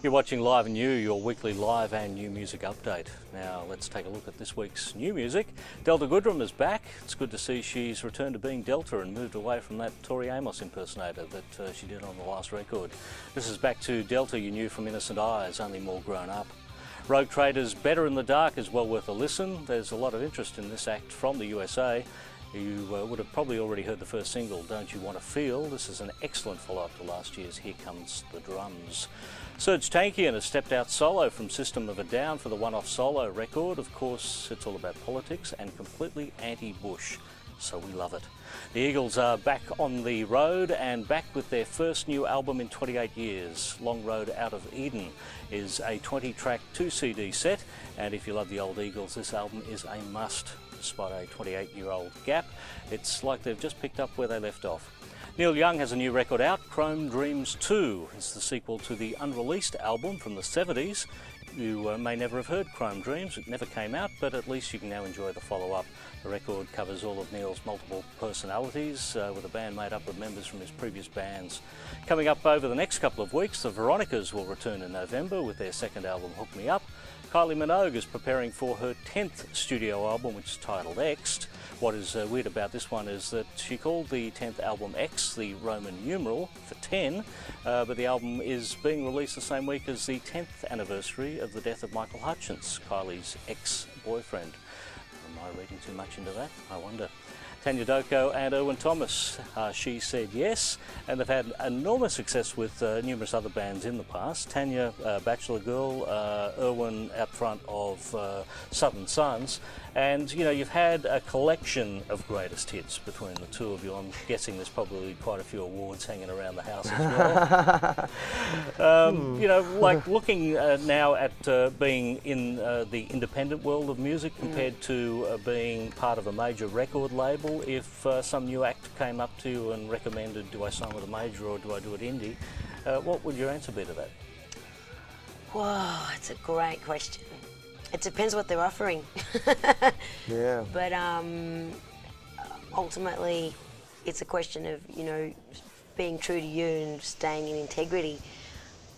You're watching Live and New, your weekly live and new music update. Now let's take a look at this week's new music. Delta Goodrem is back. It's good to see she's returned to being Delta and moved away from that Tori Amos impersonator that she did on the last record. This is back to Delta you knew from Innocent Eyes, only more grown up. Rogue Trader's Better in the Dark is well worth a listen. There's a lot of interest in this act from the USA. You would have probably already heard the first single, Don't You Want to Feel? This is an excellent follow-up to last year's Here Comes the Drums. Serge Tankian has stepped out solo from System of a Down for the one-off solo record. Of course, it's all about politics and completely anti-Bush, so we love it. The Eagles are back on the road and back with their first new album in 28 years. Long Road Out of Eden is a 20-track 2-CD set, and if you love the old Eagles, this album is a must. Despite a 28-year-old gap, it's like they've just picked up where they left off. Neil Young has a new record out, Chrome Dreams 2. It's the sequel to the unreleased album from the 70s. You may never have heard Chrome Dreams, it never came out, but at least you can now enjoy the follow-up. The record covers all of Neil's multiple personalities with a band made up of members from his previous bands. Coming up over the next couple of weeks, the Veronicas will return in November with their second album, Hook Me Up. Kylie Minogue is preparing for her 10th studio album, which is titled X'd. What is weird about this one is that she called the 10th album X, the Roman numeral for 10, but the album is being released the same week as the 10th anniversary of the death of Michael Hutchence, Kylie's ex-boyfriend. Am I reading too much into that? I wonder. Tania, Doko and Irwin Thomas, She Said Yes, and they've had enormous success with numerous other bands in the past. Tania, Bachelor Girl, Irwin out front of Southern Sons, and you know, you've had a collection of greatest hits between the two of you. I'm guessing there's probably quite a few awards hanging around the house as well. You know, like looking now at being in the independent world of music compared to being part of a major record label, if some new act came up to you and recommended, do I sign with a major or do I do it indie, what would your answer be to that? Whoa, it's a great question. It depends what they're offering. Yeah. But ultimately, it's a question of, you know, being true to you and staying in integrity.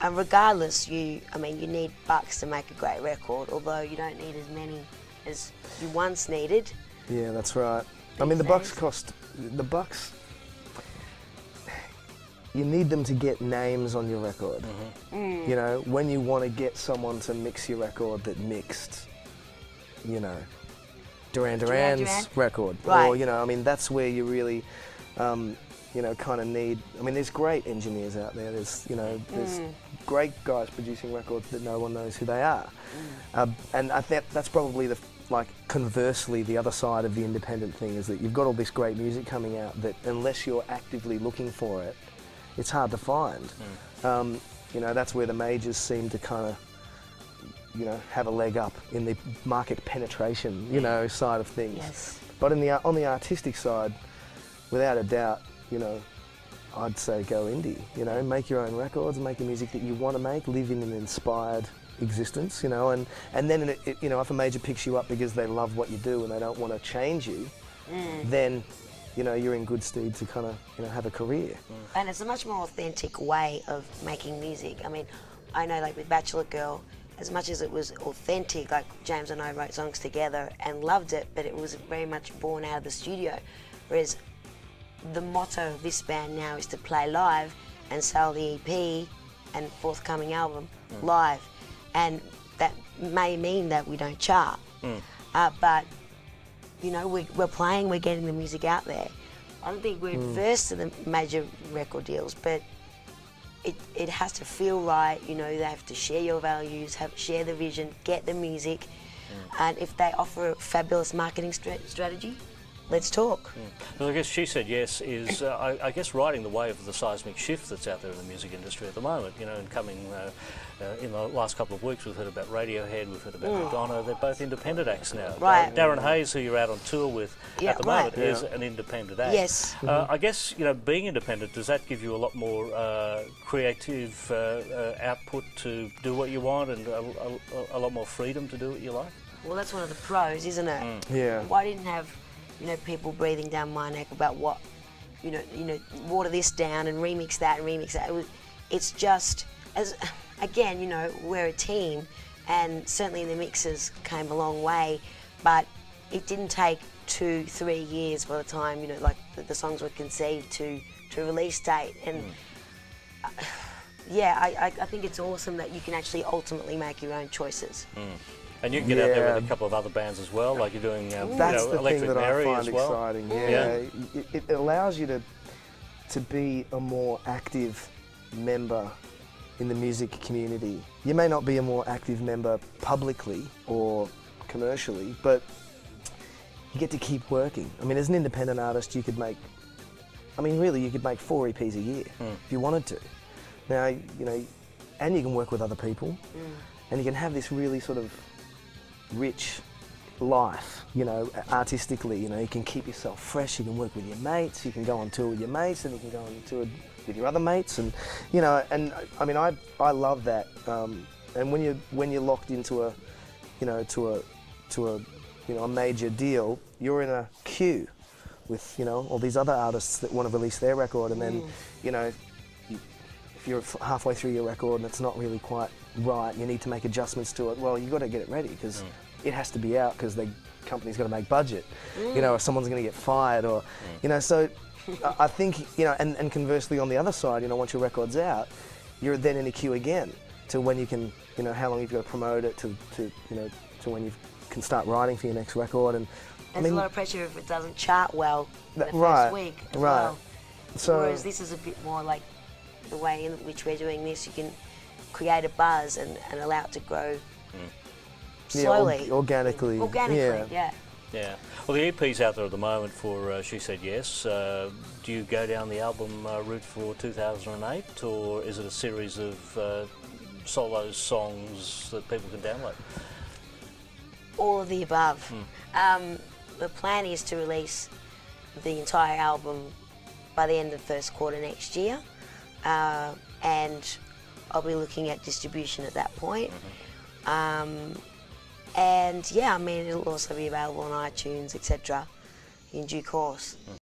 And regardless, you need bucks to make a great record, although you don't need as many as you once needed. Yeah, that's right. I mean, the bucks cost, you need them to get names on your record. You know, when you want to get someone to mix your record that mixed, you know, Duran Duran's record. Right. Or, you know, I mean, that's where you really, you know, kind of need, I mean, there's great engineers out there. There's, you know, there's great guys producing records that no one knows who they are. And I think that's probably the, like, conversely, the other side of the independent thing is that you've got all this great music coming out that unless you're actively looking for it, it's hard to find. You know, that's where the majors seem to kind of, you know, have a leg up in the market penetration, you know, side of things. Yes. But on the artistic side, without a doubt, you know, I'd say go indie. You know, make your own records, make the music that you want to make, live in an inspired existence, you know, and then you know, if a major picks you up because they love what you do and they don't want to change you, then, you know, you're in good stead to kind of, you know, have a career. And it's a much more authentic way of making music. I mean, I know, like with Bachelor Girl, as much as it was authentic, like James and I wrote songs together and loved it, but it was very much born out of the studio. Whereas the motto of this band now is to play live and sell the EP and forthcoming album live. And that may mean that we don't chart, but you know, we're playing, we're getting the music out there. I don't think we're adverse to the major record deals, but it has to feel right. You know, they have to share your values, share the vision, get the music, and if they offer a fabulous marketing strategy, let's talk. Well, I guess She Said Yes is, I guess, riding the wave of the seismic shift that's out there in the music industry at the moment. You know, and coming in the last couple of weeks, we've heard about Radiohead, we've heard about Madonna. They're both independent acts now. Right. Darren Hayes, who you're out on tour with at the moment, is an independent act. Yes. I guess, you know, being independent, does that give you a lot more creative output to do what you want and a lot more freedom to do what you like? Well, that's one of the pros, isn't it? Yeah. Why didn't have, you know, people breathing down my neck about what, you know, water this down and remix that and remix that. It's just, as again, you know, we're a team, and certainly the mixes came a long way, but it didn't take 2-3 years by the time, you know, like the songs were conceived to release date. And yeah, I think it's awesome that you can actually ultimately make your own choices. And you can get out there with a couple of other bands as well, like you're doing, That's you know, the thing Electric that Mary I find as well. exciting. Yeah, it allows you to be a more active member in the music community. You may not be a more active member publicly or commercially, but you get to keep working. I mean, as an independent artist, you could make, I mean, really, you could make 4 EPs a year if you wanted to. Now, you know, and you can work with other people, and you can have this really sort of rich life, you know, artistically. You know, you can keep yourself fresh, you can work with your mates, you can go on tour with your mates, and you can go on tour with your other mates, and, you know, and I mean, I love that. And when you're locked into a, you know, to a you know, a major deal, you're in a queue with, you know, all these other artists that want to release their record, and then, you know, if you're halfway through your record and it's not really quite right, you need to make adjustments to it. Well, you've got to get it ready, because it has to be out, because the company's got to make budget, you know, or someone's going to get fired, or, you know, so I think, you know, and conversely on the other side, you know, once your record's out, you're then in a queue again to when you can, you know, how long you've got to promote it to you know, to when you can start writing for your next record. And there's a lot of pressure if it doesn't chart well in the right, first week as well. So, whereas this is a bit more like the way in which we're doing this. You can create a buzz and allow it to grow slowly. Organically. Organically, yeah. Yeah. Well, the EP's out there at the moment for She Said Yes. Do you go down the album route for 2008, or is it a series of solo songs that people can download? All of the above. The plan is to release the entire album by the end of first quarter next year, and I'll be looking at distribution at that point. And yeah, I mean, it'll also be available on iTunes, etc., in due course.